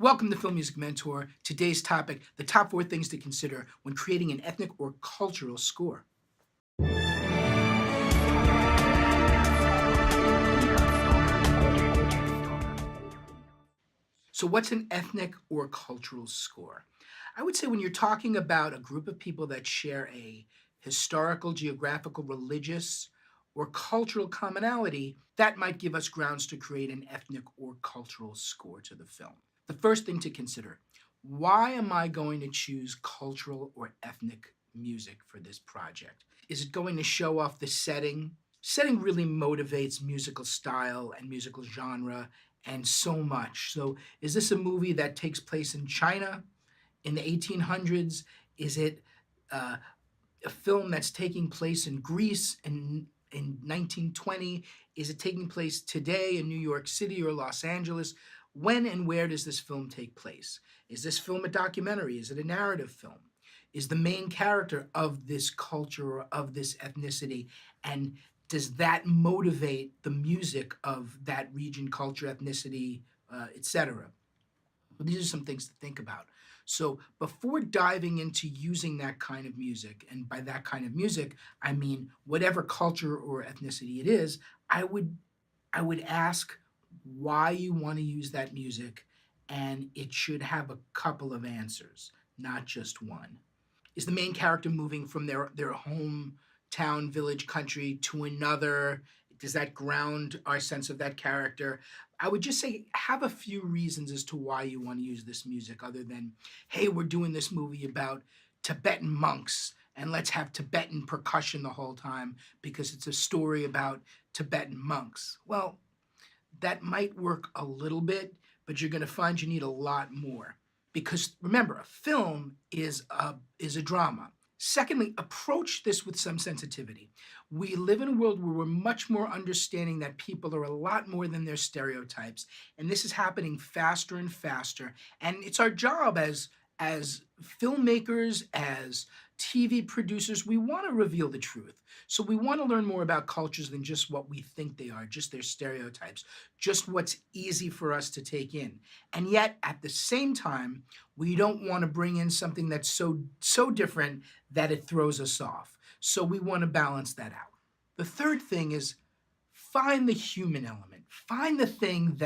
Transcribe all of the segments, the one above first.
Welcome to Film Music Mentor. Today's topic, the top 4 things to consider when creating an ethnic or cultural score. So what's an ethnic or cultural score? I would say when you're talking about a group of people that share a historical, geographical, religious, or cultural commonality, that might give us grounds to create an ethnic or cultural score to the film. The first thing to consider, why am I going to choose cultural or ethnic music for this project? Is it going to show off the setting? Setting really motivates musical style and musical genre and so much. So, is this a movie that takes place in China in the 1800s? Is it uh, a film that's taking place in Greece in 1920? Is it taking place today in New York City or Los Angeles? When and where does this film take place? Is this film a documentary? Is it a narrative film? Is the main character of this culture or of this ethnicity? And does that motivate the music of that region, culture, ethnicity, etc.? Well, these are some things to think about. So before diving into using that kind of music, and by that kind of music, I mean whatever culture or ethnicity it is, I would I would ask why you want to use that music, and it should have a couple of answers, not just one. Is the main character moving from their hometown, village, country to another? Does that ground our sense of that character? I would just say have a few reasons as to why you want to use this music, other than, hey, we're doing this movie about Tibetan monks and let's have Tibetan percussion the whole time because it's a story about Tibetan monks. Well, that might work a little bit, but you're going to find you need a lot more. Because remember, a film is a drama. Secondly, approach this with some sensitivity. We live in a world where we're much more understanding that people are a lot more than their stereotypes, and this is happening faster and faster. And it's our job as filmmakers, as TV producers, we want to reveal the truth. So we want to learn more about cultures than just what we think they are, just their stereotypes, just what's easy for us to take in. And yet, at the same time, we don't want to bring in something that's so different that it throws us off. So we want to balance that out. The third thing is find the human element. Find the thing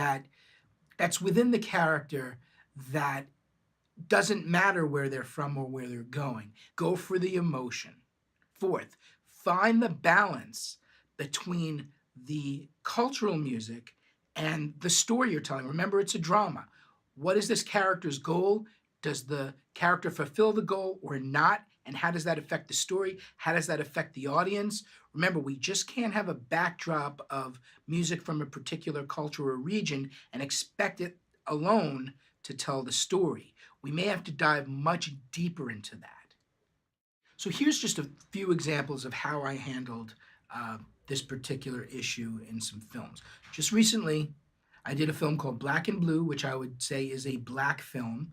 that's within the character that doesn't matter where they're from or where they're going. Go for the emotion. Fourth, find the balance between the cultural music and the story you're telling. Remember, it's a drama. What is this character's goal? Does the character fulfill the goal or not? And how does that affect the story? How does that affect the audience? Remember, we just can't have a backdrop of music from a particular culture or region and expect it alone to tell the story. We may have to dive much deeper into that. So here's just a few examples of how I handled this particular issue in some films. Just recently, I did a film called Black and Blue, which I would say is a black film.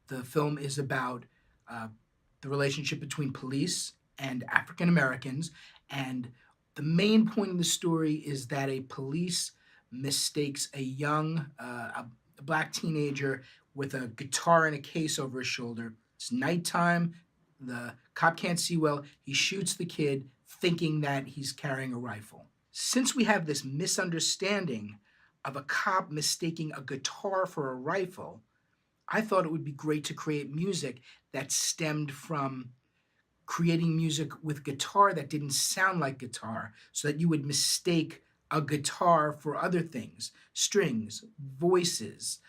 The film is about the relationship between police and African Americans, and the main point of the story is that a police mistakes a black teenager with a guitar and a case over his shoulder. It's nighttime. The cop can't see well. He shoots the kid thinking that he's carrying a rifle. Since we have this misunderstanding of a cop mistaking a guitar for a rifle, I thought it would be great to create music that stemmed from creating music with guitar that didn't sound like guitar so that you would mistake a guitar for other things, strings, voices,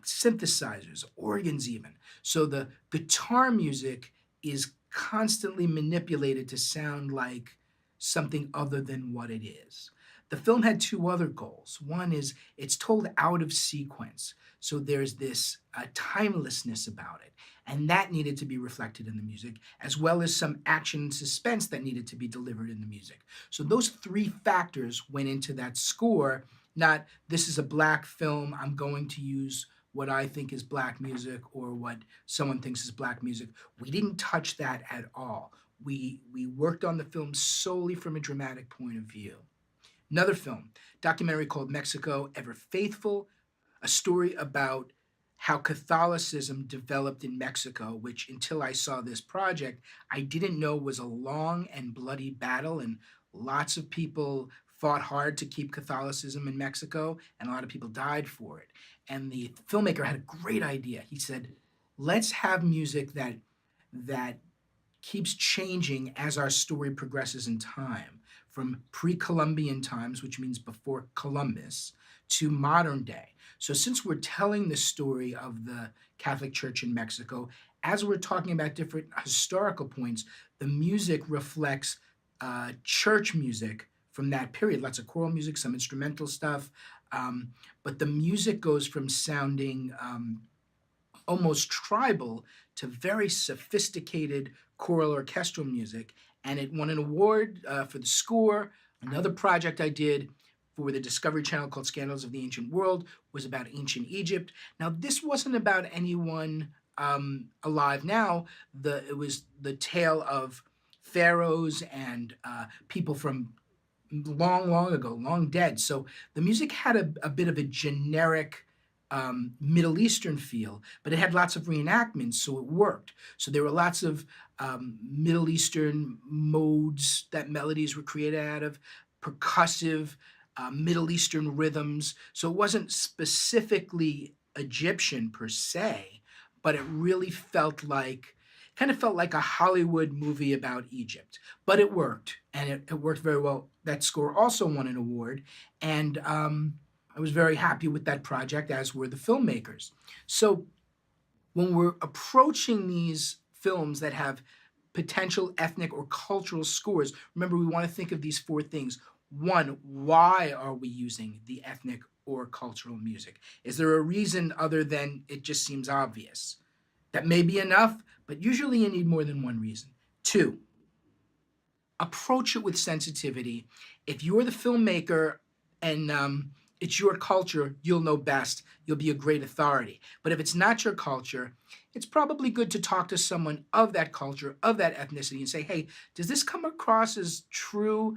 synthesizers, organs even. So the guitar music is constantly manipulated to sound like something other than what it is. The film had two other goals. One is it's told out of sequence. So there's this timelessness about it. And that needed to be reflected in the music, as well as some action and suspense that needed to be delivered in the music. So those three factors went into that score, not this is a black film, I'm going to use what I think is black music or what someone thinks is black music. We didn't touch that at all. We worked on the film solely from a dramatic point of view. Another film, documentary called Mexico Ever Faithful, a story about how Catholicism developed in Mexico, which until I saw this project, I didn't know was a long and bloody battle, and lots of people fought hard to keep Catholicism in Mexico, and a lot of people died for it. And the filmmaker had a great idea. He said, "Let's have music that keeps changing as our story progresses in time, from pre-Columbian times, which means before Columbus, to modern day. So since we're telling the story of the Catholic Church in Mexico, as we're talking about different historical points, the music reflects church music from that period. Lots of choral music, some instrumental stuff, but the music goes from sounding almost tribal to very sophisticated choral orchestral music. And it won an award for the score. Another project I did for the Discovery Channel called Scandals of the Ancient World was about ancient Egypt. Now, this wasn't about anyone alive now. It was the tale of pharaohs and people from long, long ago, long dead. So the music had a bit of a generic Middle Eastern feel, but it had lots of reenactments, so it worked. So there were lots of Middle Eastern modes that melodies were created out of, percussive Middle Eastern rhythms. So it wasn't specifically Egyptian per se, but it really kind of felt like a Hollywood movie about Egypt. But it worked, and it worked very well. That score also won an award, and I was very happy with that project, as were the filmmakers. So when we're approaching these films that have potential ethnic or cultural scores, remember we want to think of these four things. One, why are we using the ethnic or cultural music? Is there a reason other than it just seems obvious? That may be enough, but usually you need more than one reason. Two, approach it with sensitivity. If you're the filmmaker and it's your culture, you'll know best. You'll be a great authority. But if it's not your culture, it's probably good to talk to someone of that culture, of that ethnicity, and say, hey, does this come across as true?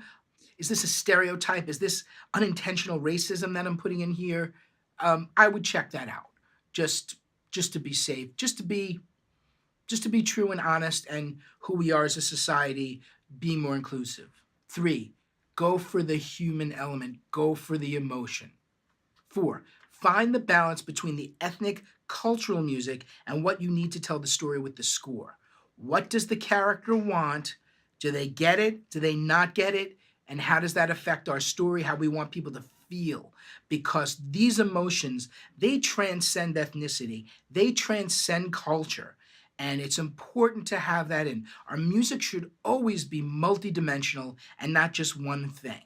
Is this a stereotype? Is this unintentional racism that I'm putting in here? I would check that out just to be safe, just to be true and honest, and who we are as a society, be more inclusive. Three, go for the human element, go for the emotion. Four, find the balance between the ethnic, cultural music and what you need to tell the story with the score. What does the character want? Do they get it? Do they not get it? And how does that affect our story, how we want people to feel? Because these emotions, they transcend ethnicity, they transcend culture. And it's important to have that in. Our music should always be multidimensional and not just one thing.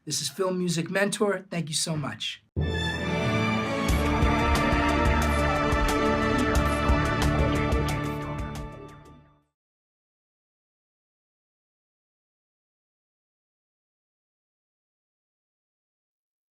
This is Film Music Mentor. Thank you so much.